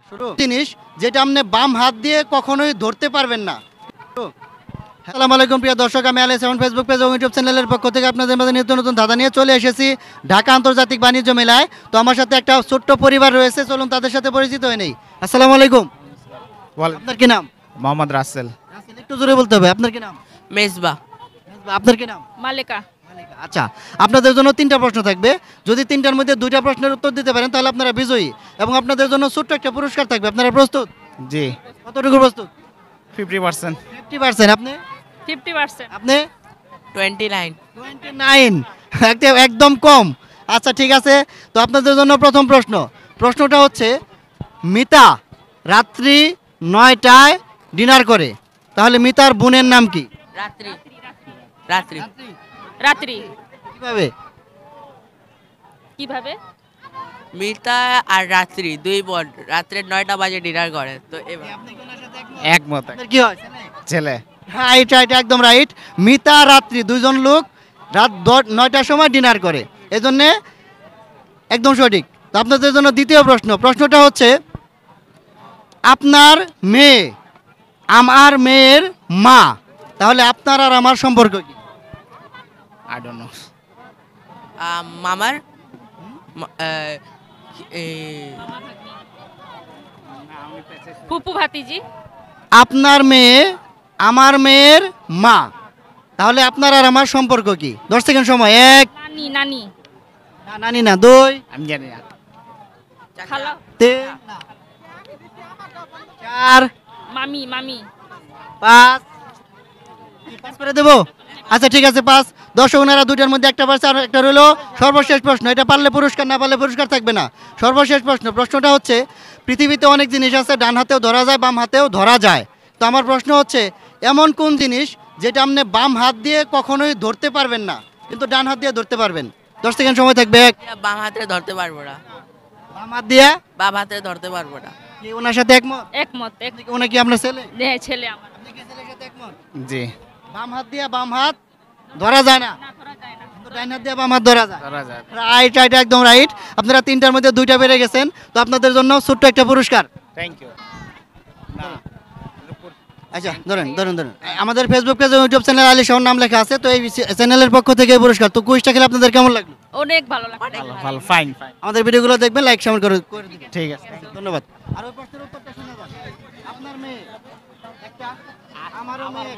শুরু জিনিস যেটা আপনি বাম হাত দিয়ে কখনোই ধরতে পারবেন না। আসসালামু আলাইকুম প্রিয় দর্শক, আমি আলী সেভেন ফেসবুক পেজ এবং ইউটিউব চ্যানেলের পক্ষ থেকে আপনাদের মাঝে নিত্য নতুন ধাঁধা নিয়ে চলে এসেছি ঢাকা আন্তর্জাতিক বাণিজ্য মেলায়। তো আমার সাথে একটা ছোট্ট পরিবার রয়েছে, চলুন তাদের সাথে পরিচিত হয়ে নেই। আসসালামু আলাইকুম। আপনার কি নাম? মোহাম্মদ রাসেল। একটু জোরে বলতে হবে। আপনার কি নাম? মেজবা। আপনার কি নাম? মালেকা। আচ্ছা, আপনাদের জন্য তিনটা প্রশ্ন থাকবে। যদি তিনটার মধ্যে দুইটা প্রশ্নের উত্তর দিতে পারেন তাহলে আপনারা বিজয়ী, এবং আপনাদের জন্য ছোট্ট একটা পুরস্কার থাকবে। আপনারা প্রস্তুত? জি। কতটুকু প্রস্তুত? 50%। 50%। আপনি? 50%। আপনি? 29। 29, একদম কম। আচ্ছা ঠিক আছে, তো আপনাদের জন্য প্রথম প্রশ্নটা হচ্ছে, মিতা রাত্রি 9টায় ডিনার করে, তাহলে মিতার বোনের নাম কি? রাত্রি। রাত্রি। রাত্রি। কিভাবে? কিভাবে? মিতা আর রাত্রি দুই বোন রাত্রে 9টা বাজে ডিনার করে, তো এবার একমত। আপনার কি হয়? ছেলে। হ্যাঁ, এটা একদম রাইট। মিতা রাত্রি দুইজন লোক রাত 9টার সময় ডিনার করে, এজন্যে একদম সঠিক। তো আপনাদের জন্য দ্বিতীয় প্রশ্নটা হচ্ছে, আপনার মেয়ে আমার মেয়ের মা, তাহলে আপনার আর আমার সম্পর্ক কি? I don't know. মামার ফুপু ভাতিজি। আপনার মেয়ে আমার মেয়ের মা, তাহলে আপনার আর আমার সম্পর্ক কি? 10 সেকেন্ড সময়। 1, নানি। নানি। না নানি না, 2, আমি জানি না। খালা। 3, 4, মামি। মামি। 5 করে দেবো? আচ্ছা ঠিক আছে, 5। দর্শক ওনারা দুইটার মধ্যে একটা পারছে, আর একটা রইলো সর্বশেষ প্রশ্ন। এটা পারলে পুরস্কার, না পারলে পুরস্কার থাকবে না। সর্বশেষ প্রশ্নটা হচ্ছে, পৃথিবীতে অনেক জিনিস আছে ডান হাতেও ধরা যায় বাম হাতেও ধরা যায়। তো আমার প্রশ্ন হচ্ছে, এমন কোন জিনিস যেটা আপনি বাম হাত দিয়ে কখনোই ধরতে পারবেন না কিন্তু ডান হাত দিয়ে ধরতে পারবেন? 10 সেকেন্ড সময় থাকবে। বাম হাতে ধরতে পারবো না। বাম হাত দিয়ে? বাম হাতে ধরতে পারবো না। কি ওনার সাথে একমত? একমত। ওনা কি আপনার ছেলে? হ্যাঁ, ছেলে আমার। আপনি কি ছেলের সাথে একমত? জি। বাম হাত দিয়ে বাম হাত ধরা যায় না, না, ধরা যায় না। কিন্তু ডান হাত দিয়ে বাম হাত ধরা যায়। ধরা যায়। রাইট, একদম রাইট। আপনারা তিনটার মধ্যে দুইটা পেরে গেছেন, তো আপনাদের জন্য ছোট্ট একটা পুরস্কার। Thank you. না। আচ্ছা ধরেন। আমাদের ফেসবুক পেজ এবং ইউটিউব চ্যানেল আলী শাহর নাম লেখা আছে, তো এই চ্যানেলের পক্ষ থেকে এই পুরস্কার। তো কুইজটা খেলে আপনাদের কেমন লাগলো? অনেক ভালো লাগে। অনেক ভালো। ভালো, ফাইন। আমাদের ভিডিওগুলো দেখবেন, লাইক শেয়ার করে দিবেন। ঠিক আছে। ধন্যবাদ। আর ওই প্রশ্নের উত্তরটা শুনে যান। আপনার মেয়ে একটা, আমারও মেয়ে।